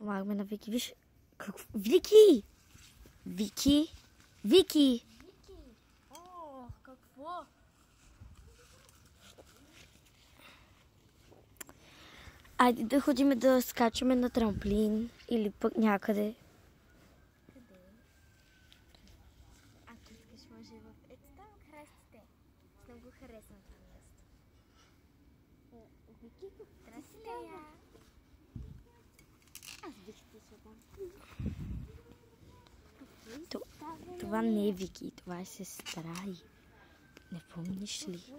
помагаме на Вики. Виж, какво... Вики! Вики! Вики! О, какво? Айде да ходим да скачаме на трамплин или пък някъде. Къде? Ако искаш, може в... Ето там храстите. Много харесвам това място. Вики, здрасти, Лея. Аз бих ти се Това не е Вики, това е сестра й. Не помниш ли?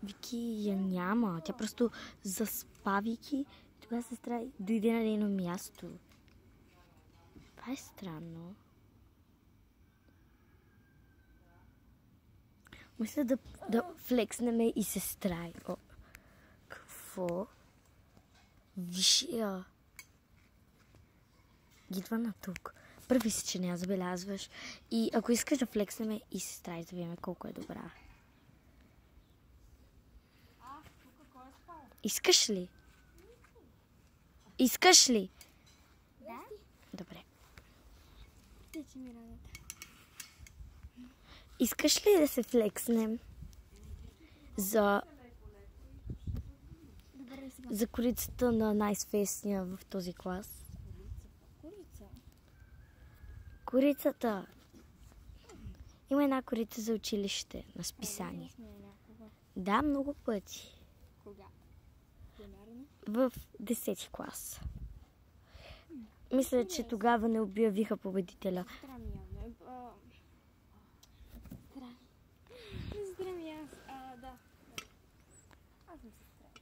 Вики я няма. Тя просто заспа Вики. Тогава сестра й дойде на нейно място. Това е странно. Мисля да флекснеме и сестра й. О, какво? Виж я. Идва на тук. Първи си, че не я забелязваш. И ако искаш да флекснеме и сестра й, да видим колко е добра. Искаш ли? Искаш ли? Да? Добре. Тече ми раната. Искаш ли да се флекснем за Добре, сега. за корицата на най-свестния в този клас? Курица? Корицата. Има една корица за училище на списание. Сме някога. Да, много пъти. Кога? Примерно? В 10 клас. Мисля, че тогава не обявиха победителя. Сестра ми явно е. Сестра. Сестра ми аз. Да. Аз съм сестра.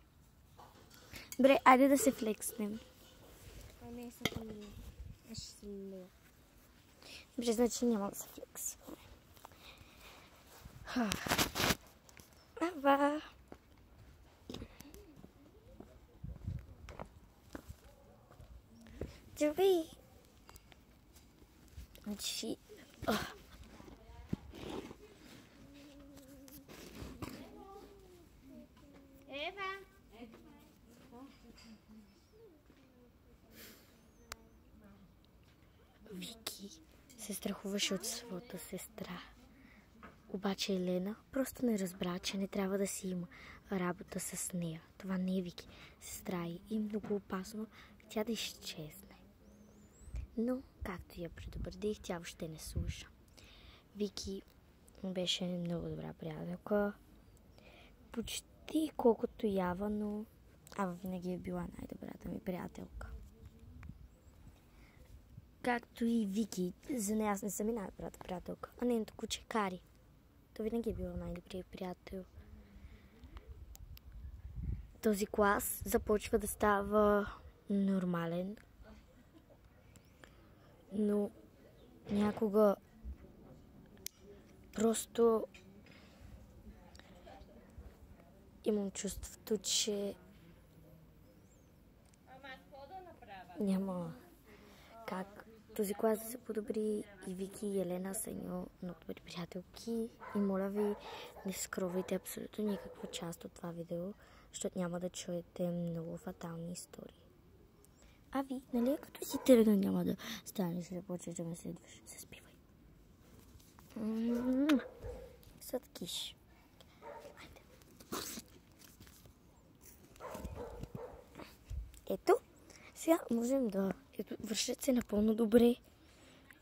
Добре, айде да се флекснем. Не, съм ми. Аз ще съм Лея. Добре, значи няма да се флексваме. Ава! Джови! Значи... Ева! Вики се страхуваше от своята сестра. Обаче Елена просто не разбра, че не трябва да си има работа с нея. Това не е Вики, сестра и много опасно тя да изчезне. Но, както я предупредих, тя въобще не слуша. Вики беше много добра приятелка. Почти колкото Ява, но Ава винаги е била най-добрата ми приятелка. Както и Вики, за нея аз не съм и най-добрата приятелка, а нейното куче Кари. То винаги е било най-добрият приятел. Този клас започва да става нормален, но някога просто имам чувството, че няма как този клас да се подобри и Вики и Елена са много добри приятелки и моля ви не скровайте абсолютно никаква част от това видео, защото няма да чуете много фатални истории. А ви, нали като си тръгна няма да станеш да почваш да ме следваш. Се спивай. Сладкиш. Айде. Ето, сега можем да... Ето, вършат се напълно добре.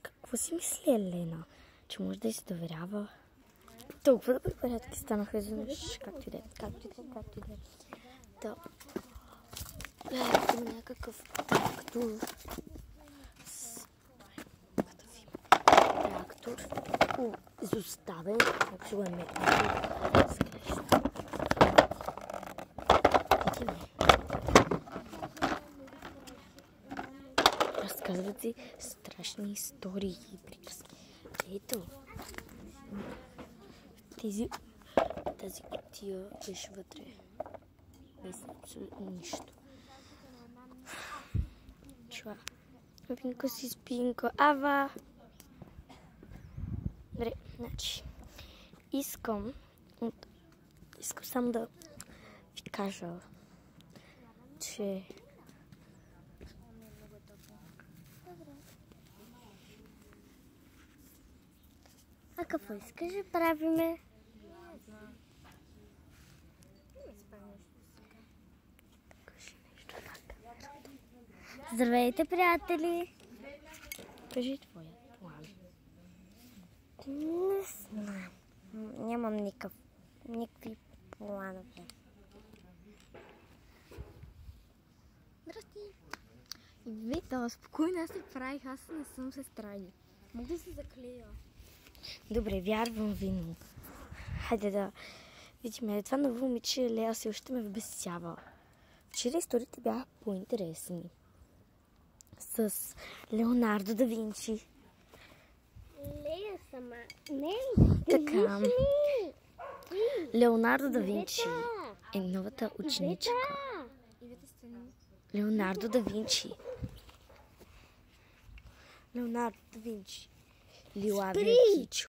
Какво си мисли Елена? Че може да й се доверява? Толкова добри порядки станаха изведнъж. Както и да е, както и да е, както и да е. Да. Има някакъв трактор. Трактор. Изоставен. Как ще го е метнал. Разказват си страшни истории и приказки. Ето. Тази кутия беше вътре. Без абсолютно нищо. Чува. Спинко си, спинко. Ава! Добре, значи. Искам само да ви кажа, че А какво искаш да правиме? Не знам. Не спомняш. Кажи нещо на камерата. Здравейте, приятели! Кажи твоя план. Не знам. Нямам никакви планове. Здрасти. Вита, спокойно, аз се правих, аз не съм сестра ни. Мога да се заклея. Добре, вярвам ви, но... Хайде да видим. Това ново момиче Лея си още ме вбесява. Вчера историите бяха по-интересни. С Леонардо да Винчи. Лея сама. Не, Така. Леонардо да Винчи е новата ученичка. Леонардо да Винчи. Леонардо да Винчи. Лилавия кичо.